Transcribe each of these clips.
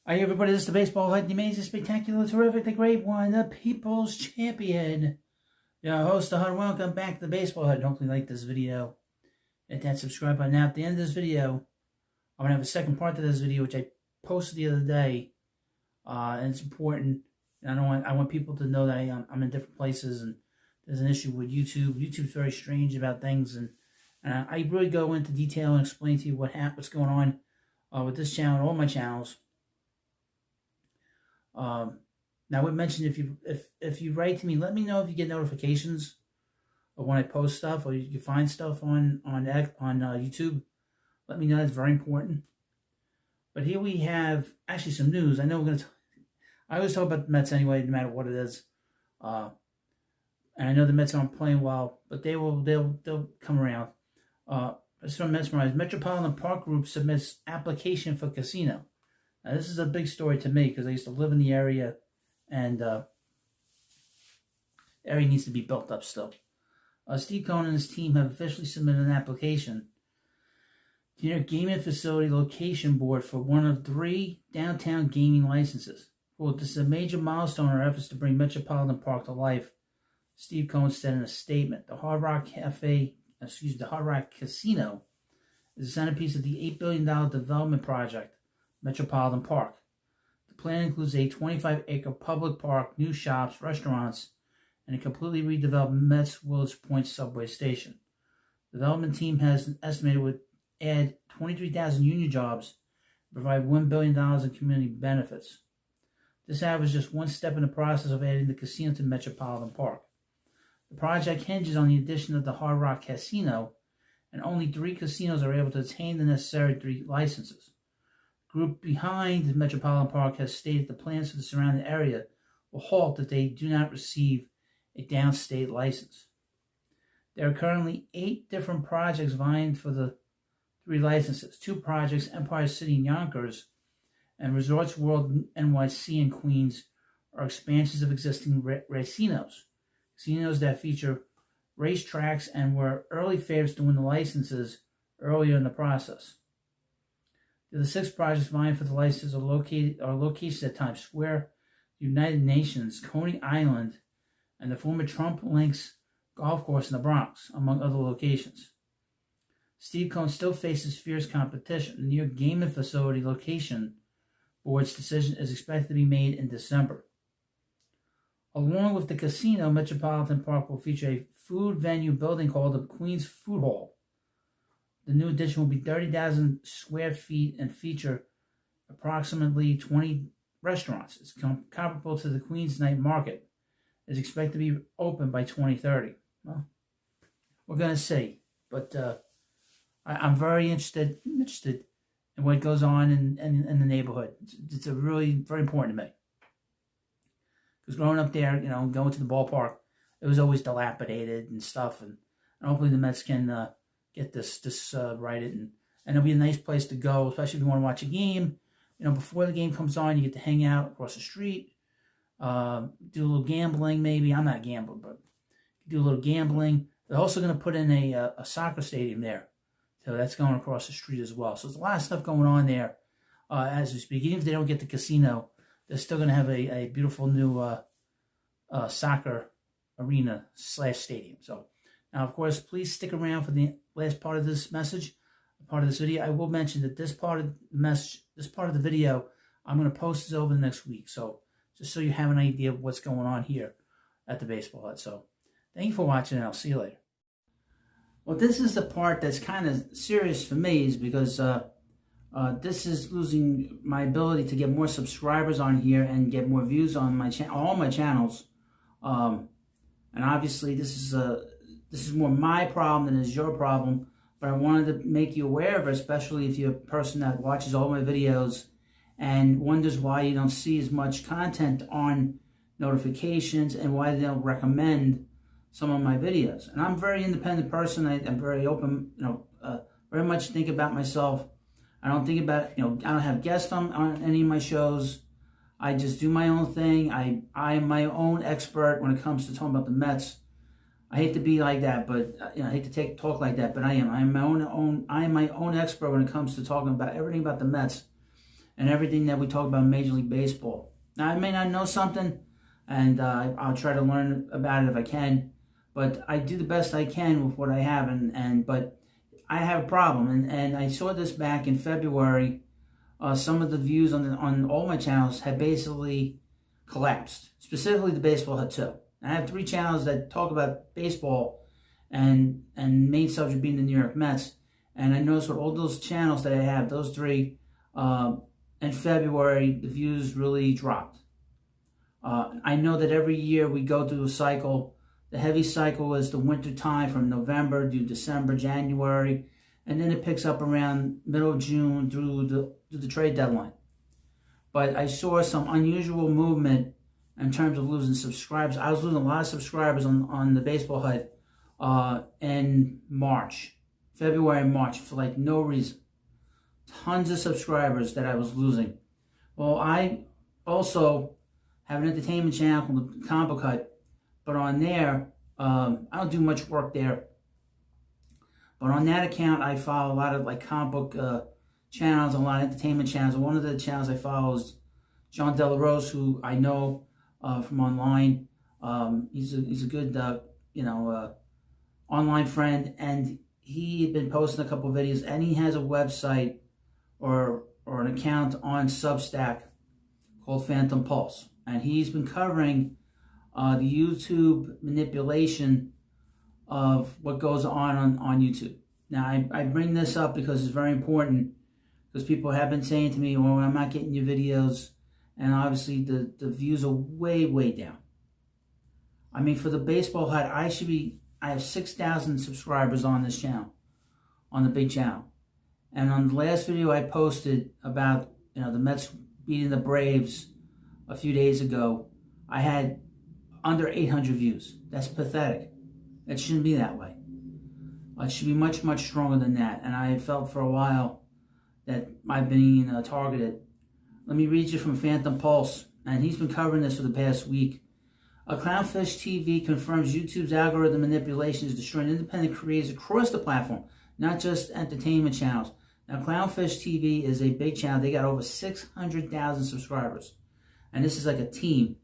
Hi everybody, this is the baseball fight, the amazing, spectacular, terrific, the great one, the people's champion. Your host, the Hut. Welcome back to the baseball hut. Hopefully you like this video. Hit that subscribe button. Now at the end of this video, I'm going to have a second part to this video, which I posted the other day. And it's important. And I want people to know that I'm in different places and there's an issue with YouTube. YouTube's very strange about things, and I really go into detail and explain to you what's going on with this channel and all my channels. Now I would mention if you write to me, let me know if you get notifications of when I post stuff, or you can find stuff on YouTube. Let me know. That's very important. But here we have actually some news. I know I always talk about the Mets anyway, no matter what it is. And I know the Mets aren't playing well, but they'll come around. It's from Mesmerized. Metropolitan Park Group submits application for casino. Now, this is a big story to me because I used to live in the area, and the area needs to be built up still. Steve Cohen and his team have officially submitted an application to their gaming facility location board for one of 3 downtown gaming licenses. Well, this is a major milestone in our efforts to bring Metropolitan Park to life, Steve Cohen said in a statement. The Hard Rock Casino is the centerpiece of the $8 billion development project, Metropolitan Park. The plan includes a 25-acre public park, new shops, restaurants, and a completely redeveloped Mets Willets Point subway station. The development team has estimated it would add 23,000 union jobs and provide $1 billion in community benefits. This however is just one step in the process of adding the casino to Metropolitan Park. The project hinges on the addition of the Hard Rock Casino, and only 3 casinos are able to attain the necessary 3 licenses. Group behind Metropolitan Park has stated the plans for the surrounding area will halt if they do not receive a downstate license. There are currently 8 different projects vying for the 3 licenses. 2 projects, Empire City in Yonkers and Resorts World NYC in Queens, are expansions of existing racinos. Casinos that feature racetracks and were early favorites to win the licenses earlier in the process. The 6 projects vying for the license are located at Times Square, United Nations, Coney Island, and the former Trump Links golf course in the Bronx, among other locations. Steve Cohen still faces fierce competition. The New York Gaming Facility Location Board's decision is expected to be made in December. Along with the casino, Metropolitan Park will feature a food venue building called the Queens Food Hall. The new addition will be 30,000 square feet and feature approximately 20 restaurants. It's comparable to the Queens Night Market. It's expected to be open by 2030. Well, we're going to see. But I'm very interested in what goes on in the neighborhood. It's a really very important to me. Because growing up there, going to the ballpark, it was always dilapidated and stuff. And hopefully the Mets can get this righted, and it'll be a nice place to go, especially if you want to watch a game. Before the game comes on, you get to hang out across the street, do a little gambling maybe. I'm not gambling, but do a little gambling. They're also going to put in a soccer stadium there, so that's going across the street as well. So there's a lot of stuff going on there as we speak. Even if they don't get the casino, they're still going to have a beautiful new soccer arena / stadium. So now, of course, please stick around for the last part of this message, part of this video. I will mention that this part of the video, I'm going to post this over the next week. So just so you have an idea of what's going on here at the Baseball Hut. So thank you for watching, and I'll see you later. Well, this is the part that's kind of serious for me, is because this is losing my ability to get more subscribers on here and get more views on my all my channels. And obviously, this is more my problem than it is your problem, but I wanted to make you aware of it, especially if you're a person that watches all my videos and wonders why you don't see as much content on notifications and why they don't recommend some of my videos. And I'm a very independent person. I'm very open, very much think about myself. I don't think about, I don't have guests on any of my shows. I just do my own thing. I am my own expert when it comes to talking about the Mets. I hate to be like that, but I hate to talk like that, but I am. I am my own expert when it comes to talking about everything about the Mets. and everything that we talk about in Major League Baseball. Now, I may not know something, and I'll try to learn about it if I can, but I do the best I can with what I have, but I have a problem, and I saw this back in February. Some of the views on all my channels had basically collapsed. Specifically, the baseball had two. I have 3 channels that talk about baseball, and main subject being the New York Mets. And I noticed with all those channels that I have, those 3, in February, the views really dropped. I know that every year we go through a cycle. The heavy cycle is the winter time from November to December, January, and then it picks up around middle of June through the trade deadline. But I saw some unusual movement in terms of losing subscribers. I was losing a lot of subscribers on the Baseball Hut in March, February and March, for like no reason. Tons of subscribers that I was losing. Well, I also have an entertainment channel called the Comic Book Hut, but on there, I don't do much work there. But on that account, I follow a lot of like comic book channels, a lot of entertainment channels. One of the channels I follow is John Delarose, who I know from online. He's a good online friend, and he had been posting a couple of videos, and he has a website or an account on Substack called Phantom Pulse, and he's been covering the YouTube manipulation of what goes on YouTube. Now, I bring this up because it's very important, because people have been saying to me, well, I'm not getting your videos, and obviously the views are way, way down. I mean, for the Baseball Hut, I have 6,000 subscribers on this channel, on the big channel. And on the last video I posted about, the Mets beating the Braves a few days ago, I had under 800 views. That's pathetic. It shouldn't be that way. It should be much, much stronger than that. And I felt for a while that I've been targeted. Let me read you from Phantom Pulse, and he's been covering this for the past week. A Clownfish TV confirms YouTube's algorithm manipulation is destroying independent creators across the platform, not just entertainment channels. Now, Clownfish TV is a big channel. They got over 600,000 subscribers. And this is like a team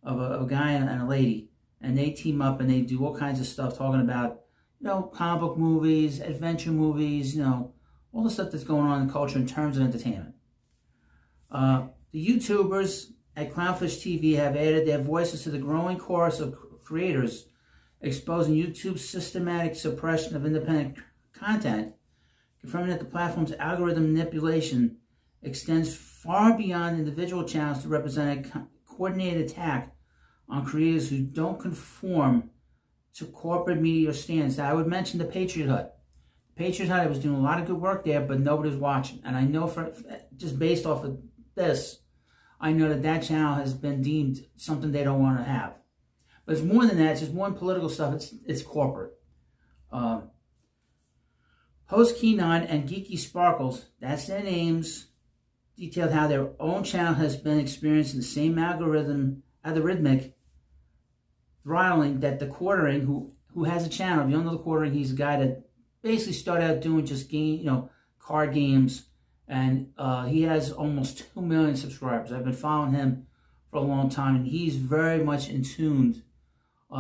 of a guy and a lady. And they team up and they do all kinds of stuff talking about, comic book movies, adventure movies, all the stuff that's going on in culture in terms of entertainment. The YouTubers at Clownfish TV have added their voices to the growing chorus of creators exposing YouTube's systematic suppression of independent content, confirming that the platform's algorithm manipulation extends far beyond individual channels to represent a coordinated attack on creators who don't conform to corporate media standards. Now, I would mention the Patriot Hut. The Patriot Hut, I was doing a lot of good work there, but nobody was watching. And I know, just based off of this, I know that channel has been deemed something they don't want to have. But it's more than that. It's just more than political stuff. It's corporate. Host Keenan and Geeky Sparkles, that's their names, detailed how their own channel has been experiencing the same algorithmic throttling that the Quartering, who has a channel. If you don't know the Quartering, he's a guy that basically started out doing just card games, and he has almost 2 million subscribers. I've been following him for a long time, and he's very much in tune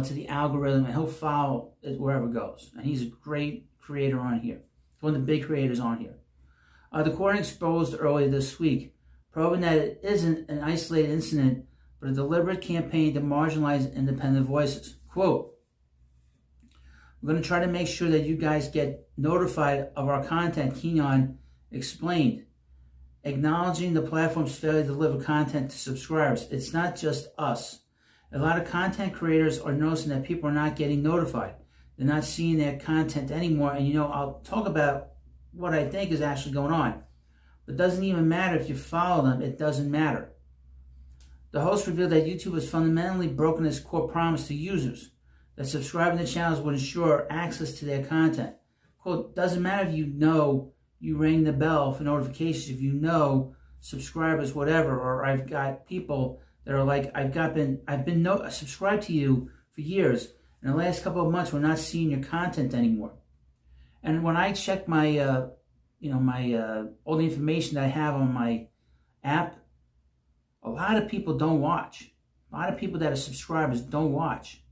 to the algorithm, and he'll follow it wherever it goes. And he's a great creator on here. He's one of the big creators on here. The Quartering exposed earlier this week, proving that it isn't an isolated incident, but a deliberate campaign to marginalize independent voices. Quote, "We're going to try to make sure that you guys get notified of our content," Keenan explained, acknowledging the platform's failure to deliver content to subscribers. It's not just us. A lot of content creators are noticing that people are not getting notified. They're not seeing their content anymore. And I'll talk about what I think is actually going on. But it doesn't even matter if you follow them. It doesn't matter. The host revealed that YouTube has fundamentally broken its core promise to users, that subscribing to channels would ensure access to their content. Quote, "Doesn't matter if you ring the bell for notifications, if subscribers, whatever, or I've got people that are like, I've been subscribed to you for years. In the last couple of months, we're not seeing your content anymore." And when I check my, all the information that I have on my app, a lot of people don't watch. A lot of people that are subscribers don't watch.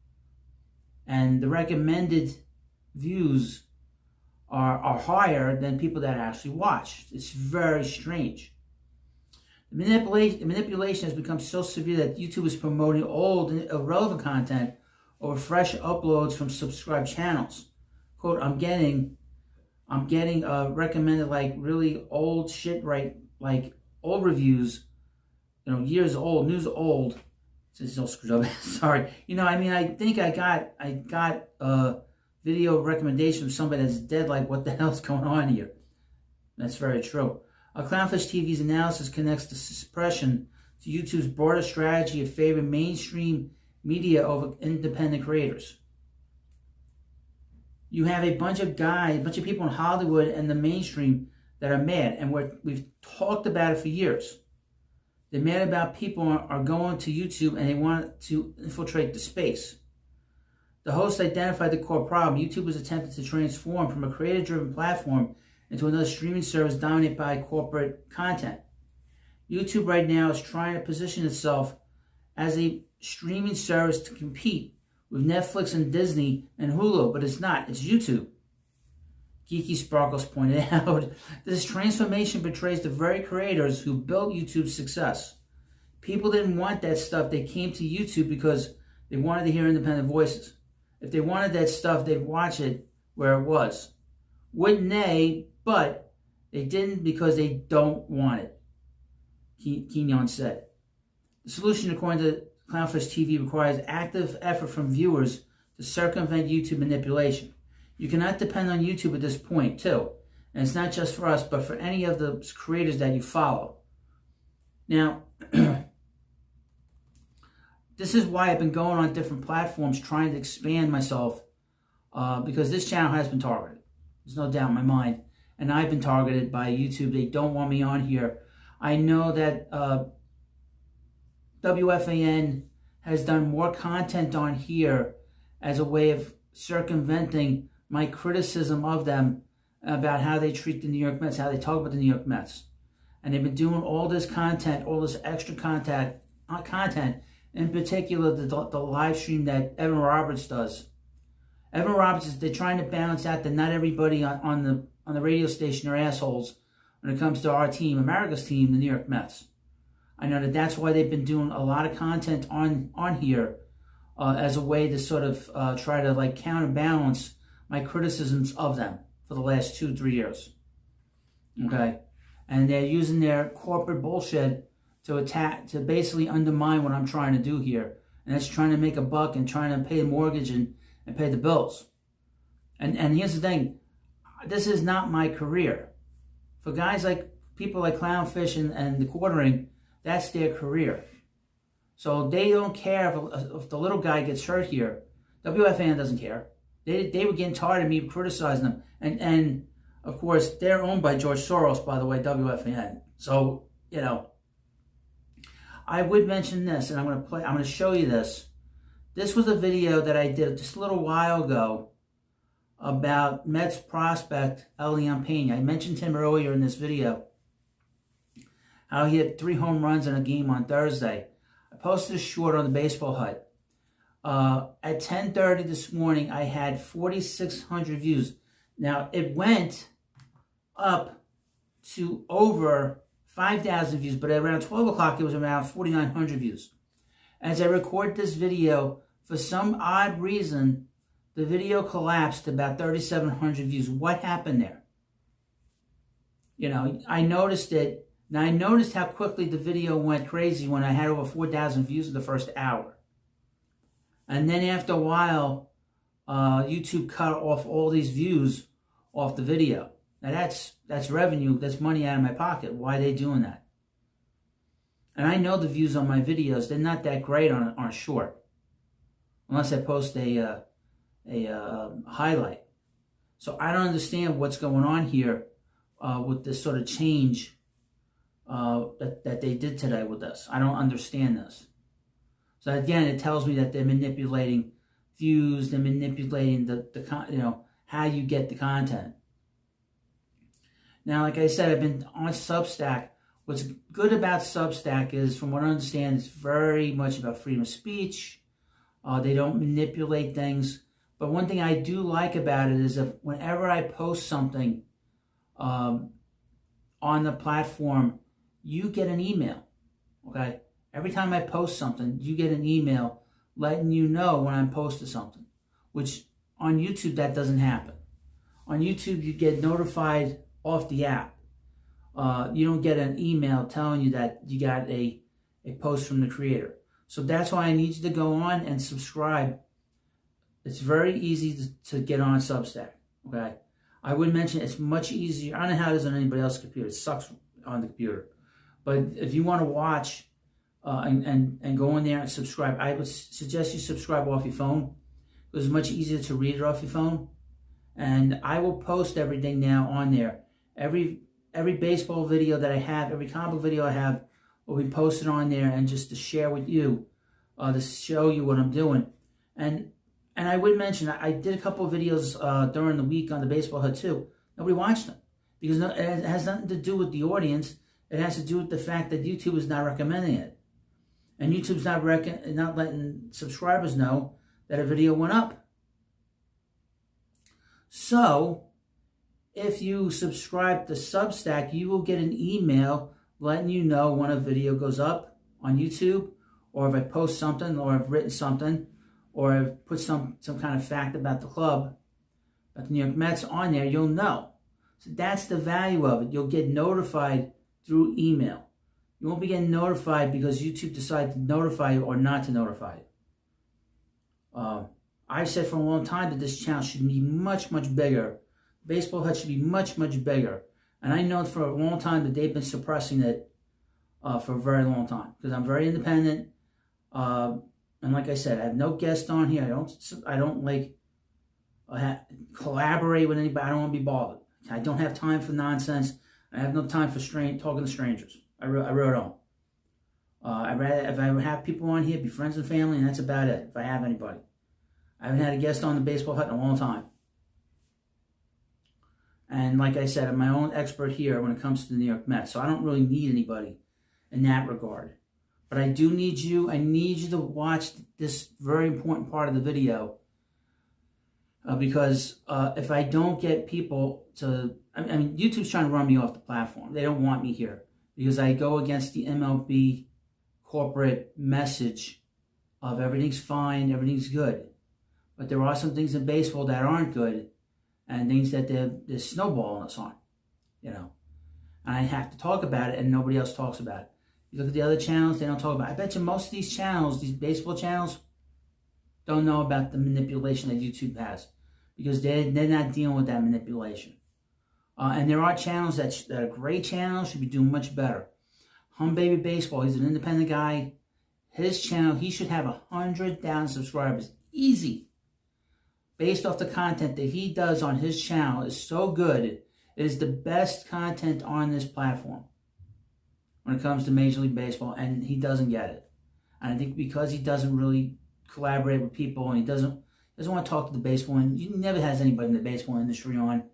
And the recommended views are higher than people that actually watch. It's very strange. The manipulation has become so severe that YouTube is promoting old and irrelevant content over fresh uploads from subscribed channels. Quote, I'm getting recommended like really old shit, right? Like old reviews, years old, news old. It's all screwed up. Sorry. I think I got a video recommendation from somebody that's dead. Like, what the hell's going on here? That's very true. Clownfish TV's analysis connects the suppression to YouTube's broader strategy of favoring mainstream media over independent creators. You have a bunch of people in Hollywood and the mainstream that are mad, and we've talked about it for years. They're mad about people are going to YouTube and they want to infiltrate the space. The host identified the core problem. YouTube was attempting to transform from a creator-driven platform into another streaming service dominated by corporate content. YouTube right now is trying to position itself as a streaming service to compete with Netflix and Disney and Hulu, but it's not. It's YouTube. Geeky Sparkles pointed out, this transformation betrays the very creators who built YouTube's success. People didn't want that stuff. They came to YouTube because they wanted to hear independent voices. If they wanted that stuff, they'd watch it where it was. Wouldn't they? But they didn't because they don't want it, Kenyon said. The solution, according to Clownfish TV, requires active effort from viewers to circumvent YouTube manipulation. You cannot depend on YouTube at this point, too. And it's not just for us, but for any of the creators that you follow. Now, this is why I've been going on different platforms trying to expand myself, because this channel has been targeted. There's no doubt in my mind. And I've been targeted by YouTube. They don't want me on here. I know that WFAN has done more content on here as a way of circumventing my criticism of them about how they treat the New York Mets, how they talk about the New York Mets. And they've been doing all this content, all this extra content, in particular the live stream that Evan Roberts does. Evan Roberts, they're trying to balance out that not everybody on the radio station are assholes when it comes to our team, America's team, the New York Mets. I know that's why they've been doing a lot of content on here as a way to sort of try to like counterbalance my criticisms of them for the last 2-3 years. Okay? And they're using their corporate bullshit to basically undermine what I'm trying to do here. And that's trying to make a buck and trying to pay the mortgage and pay the bills. And here's the thing. This is not my career. For guys like people like Clownfish and the Quartering, that's their career. So they don't care if the little guy gets hurt here. WFAN doesn't care. They were getting tired of me criticizing them. And of course, they're owned by George Soros, by the way, WFAN. So, I would mention this, and I'm going to show you this. This was a video that I did just a little while ago about Mets prospect Elian Pena. I mentioned him earlier in this video, how he had 3 home runs in a game on Thursday. I posted a short on the Baseball Hut. At 10:30 this morning, I had 4,600 views. Now, it went up to over 5,000 views, but at around 12 o'clock, it was around 4,900 views. As I record this video, for some odd reason, the video collapsed to about 3,700 views. What happened there? I noticed it. Now, I noticed how quickly the video went crazy when I had over 4,000 views in the first hour. And then after a while, YouTube cut off all these views off the video. Now, that's revenue. That's money out of my pocket. Why are they doing that? And I know the views on my videos, they're not that great on a short. Unless I post a highlight. So I don't understand what's going on here with this sort of change that they did today with this. I don't understand this. So again, it tells me that they're manipulating views. They're manipulating how you get the content. Now, like I said, I've been on Substack What's good about Substack is, from what I understand, it's very much about freedom of speech. They don't manipulate things. But one thing I do like about it is that whenever I post something on the platform, you get an email, okay? Every time I post something, you get an email letting you know when I'm posting something, which on YouTube, that doesn't happen. On YouTube, you get notified off the app. You don't get an email telling you that you got a post from the creator. So that's why I need you to go on and subscribe. It's very easy to get on Substack, okay? I would mention it's much easier. I don't know how it is on anybody else's computer. It sucks on the computer. But if you want to watch and go in there and subscribe, I would suggest you subscribe off your phone. It's much easier to read it off your phone. And I will post everything now on there. Every baseball video that I have, every comic book video I have, will be posted on there, and just to share with you, to show you what I'm doing. And I would mention, I did a couple of videos during the week on the Baseball Hut too. Nobody watched them because it has nothing to do with the audience. It has to do with the fact that YouTube is not recommending it, and YouTube's not letting subscribers know that a video went up. So, if you subscribe to Substack, you will get an email letting you know when a video goes up on YouTube, or if I post something, or I've written something, or I've put some kind of fact about the club, about the New York Mets on there, you'll know. So that's the value of it. You'll get notified through email. You won't be getting notified because YouTube decided to notify you or not to notify you. I've said for a long time that this channel should be much, much bigger. Baseball Hut should be much, much bigger. And I know for a long time that they've been suppressing it for a very long time, because I'm very independent. And like I said, I have no guest on here. I don't like collaborate with anybody. I don't want to be bothered. I don't have time for nonsense. I have no time for talking to strangers. I really don't. I'd rather, if I would have people on here, be friends and family, and that's about it. If I have anybody, I haven't had a guest on the Baseball Hut in a long time. And like I said, I'm my own expert here when it comes to the New York Mets, so I don't really need anybody in that regard. But I do need you. I need you to watch this very important part of the video, because if I don't get people to, I mean, YouTube's trying to run me off the platform. They don't want me here because I go against the MLB corporate message of everything's fine, everything's good. But there are some things in baseball that aren't good, and things that they're snowballing us on, you know. And I have to talk about it, and nobody else talks about it. You look at the other channels, they don't talk about it. I bet you most of these channels, these baseball channels, don't know about the manipulation that YouTube has, because they're not dealing with that manipulation. And there are channels that are great channels, should be doing much better. Hum Baby Baseball, he's an independent guy. His channel, he should have 100,000 subscribers. Easy. Based off the content that he does on his channel is so good. It is the best content on this platform when it comes to Major League Baseball, and he doesn't get it. And I think because he doesn't really collaborate with people, and he doesn't want to talk to the baseball, and he never has anybody in the baseball industry on,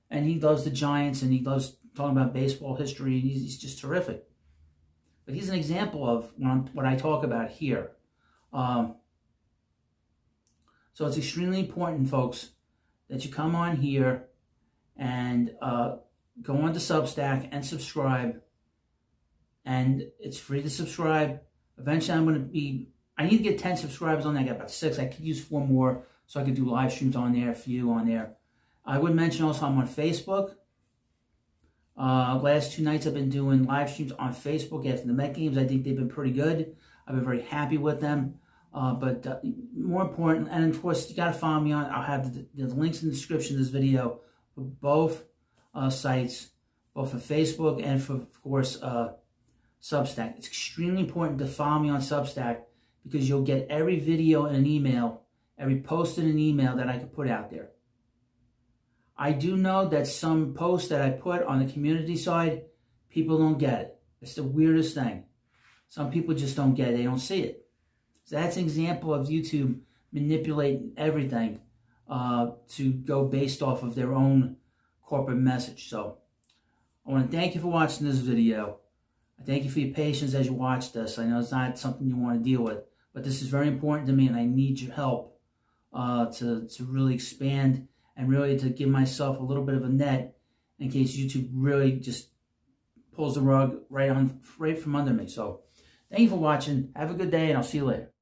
and he loves the Giants, and he loves talking about baseball history, and he's just terrific. But he's an example of what I talk about here. So it's extremely important, folks, that you come on here and go on to Substack and subscribe. And it's free to subscribe. Eventually, I need to get 10 subscribers on there. I got about 6. I could use 4 more so I could do live streams on there, a few on there. I would mention also I'm on Facebook. Last 2 nights I've been doing live streams on Facebook after the Met games. I think they've been pretty good. I've been very happy with them. But more important, and of course, you got to follow me on. I'll have the links in the description of this video for both sites, both for Facebook and for, of course, Substack. It's extremely important to follow me on Substack because you'll get every video in an email, every post in an email that I can put out there. I do know that some posts that I put on the community side, people don't get it. It's the weirdest thing. Some people just don't get it. They don't see it. So that's an example of YouTube manipulating everything to go based off of their own corporate message. So I want to thank you for watching this video. I thank you for your patience as you watch this. I know it's not something you want to deal with, but this is very important to me, and I need your help to really expand and really to give myself a little bit of a net in case YouTube really just pulls the rug right from under me. So thank you for watching. Have a good day, and I'll see you later.